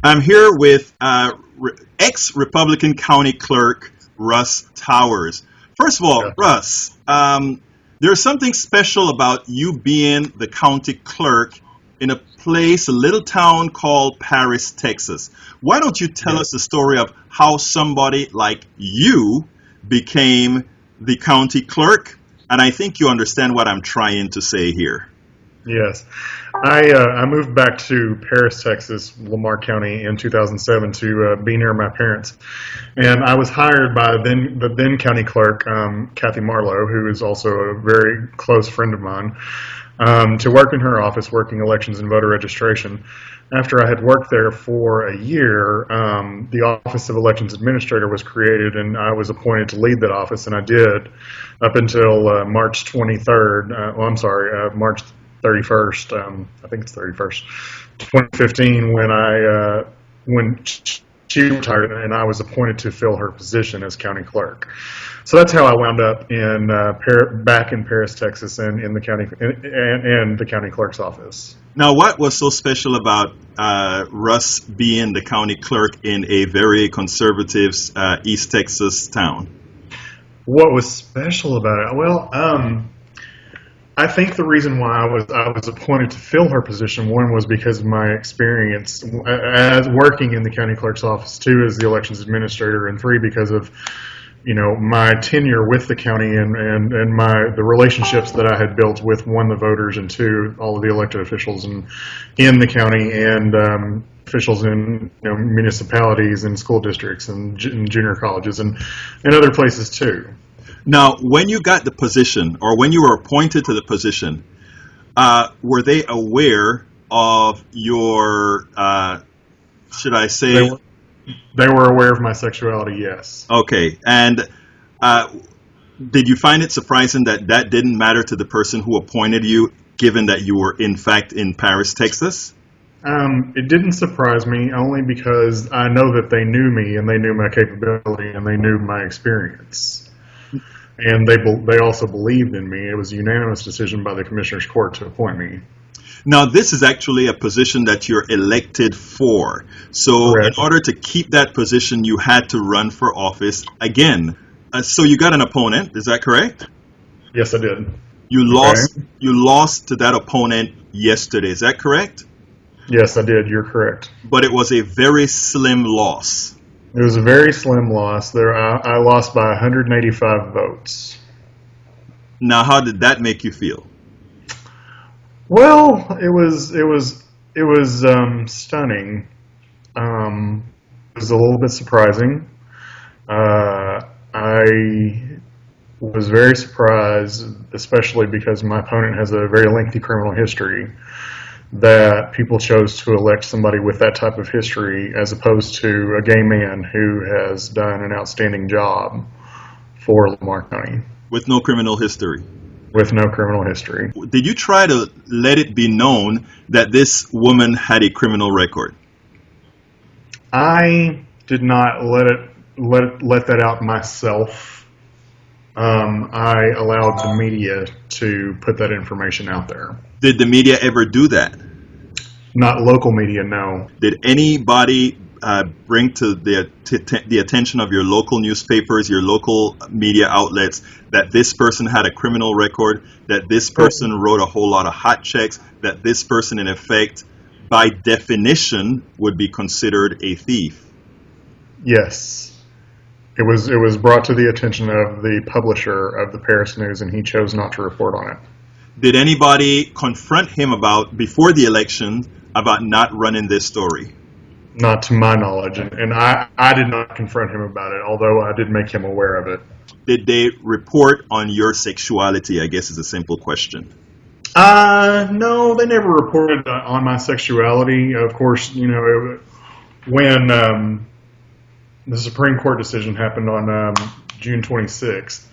I'm here with ex-Republican County Clerk Russ Towers. First of all, Yeah. Russ, there's something special about you being the county clerk in a place, a little town called Paris, Texas. Why don't you tell us the story of how somebody like you became the county clerk? And I think you understand what I'm trying to say here. Yes, I moved back to Paris, Texas, Lamar County in 2007 to be near my parents, and I was hired by the then county clerk, Kathy Marlowe, who is also a very close friend of mine, to work in her office, working elections and voter registration. After I had worked there for a year, the Office of Elections Administrator was created, and I was appointed to lead that office, and I did up until March 23rd. March 31st. I think it's 31st, 2015, when she retired, and I was appointed to fill her position as county clerk. So that's how I wound up in back in Paris, Texas, and in the county and the county clerk's office. Now, what was so special about Russ being the county clerk in a very conservative East Texas town? What was special about it? Well, I think the reason why I was appointed to fill her position, one, was because of my experience as working in the county clerk's office, two, as the elections administrator, and three, because of my tenure with the county and the relationships that I had built with, one, the voters, and two, all of the elected officials in the county and officials in municipalities and school districts and junior colleges and other places too. Now, when you got the position, or when you were appointed to the position, were they aware of your, should I say? They were aware of my sexuality, yes. Okay. And did you find it surprising that that didn't matter to the person who appointed you, given that you were, in fact, in Paris, Texas? It didn't surprise me, only because I know that they knew me, and they knew my capability, and they knew my experience. And they also believed in me. It was a unanimous decision by the Commissioner's Court to appoint me. Now, this is actually a position that you're elected for. So Correct. In order to keep that position, you had to run for office again. So you got an opponent, is that correct? Yes, I did. You lost to that opponent yesterday, is that correct? Yes, I did. You're correct. But it was a very slim loss. It was a very slim loss. I lost by 185 votes. Now, how did that make you feel? Well, it was stunning. It was a little bit surprising. I was very surprised, especially because my opponent has a very lengthy criminal history, that people chose to elect somebody with that type of history as opposed to a gay man who has done an outstanding job for Lamar County. With no criminal history? With no criminal history. Did you try to let it be known that this woman had a criminal record? I did not let that out myself. I allowed the media to put that information out there. Did the media ever do that? Not local media, no. Did anybody bring to the attention of your local newspapers, your local media outlets, that this person had a criminal record, that this person wrote a whole lot of hot checks, that this person, in effect, by definition, would be considered a thief? Yes. It was brought to the attention of the publisher of the Paris News, and he chose not to report on it. Did anybody confront him before the election about not running this story? Not to my knowledge, and I did not confront him about it, although I did make him aware of it. Did they report on your sexuality, I guess is a simple question. No, they never reported on my sexuality. Of course, when the Supreme Court decision happened on June 26th,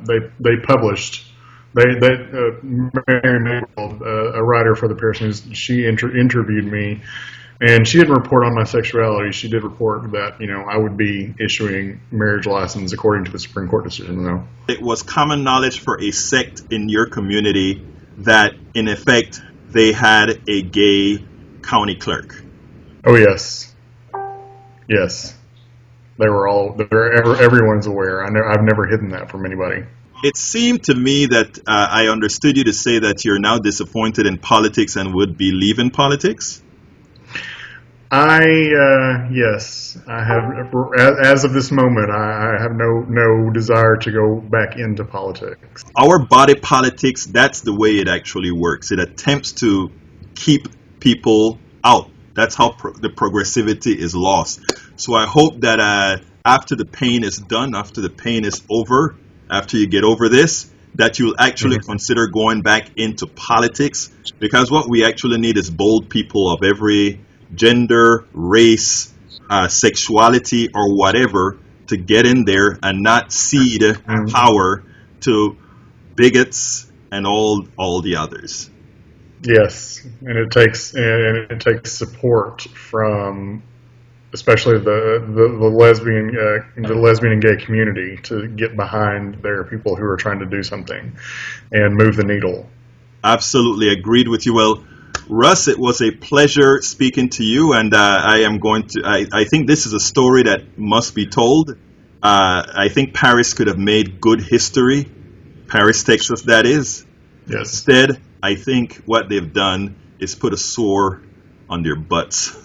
they published. Mary Mayfield, a writer for the Paris News, she interviewed me, and she didn't report on my sexuality. She did report that I would be issuing marriage license according to the Supreme Court decision. Though it was common knowledge for a sect in your community that, in effect, they had a gay county clerk. Oh yes. Yes, they were all. Everyone's aware. I've never hidden that from anybody. It seemed to me that I understood you to say that you're now disappointed in politics and would be leaving politics. Yes, I have. As of this moment, I have no desire to go back into politics. Our body politics, that's the way it actually works. It attempts to keep people out. That's how the progressivity is lost. So I hope that after the pain is done, after the pain is over, after you get over this, that you'll actually consider going back into politics, because what we actually need is bold people of every gender, race, sexuality, or whatever to get in there and not cede power to bigots and all the others. Yes, and it takes support from especially the lesbian and gay community to get behind their people who are trying to do something and move the needle. Absolutely agreed with you. Well, Russ, it was a pleasure speaking to you, and I think this is a story that must be told. I think Paris could have made good history. Paris, Texas, that is. Yes. Instead, I think what they've done is put a sore on their butts.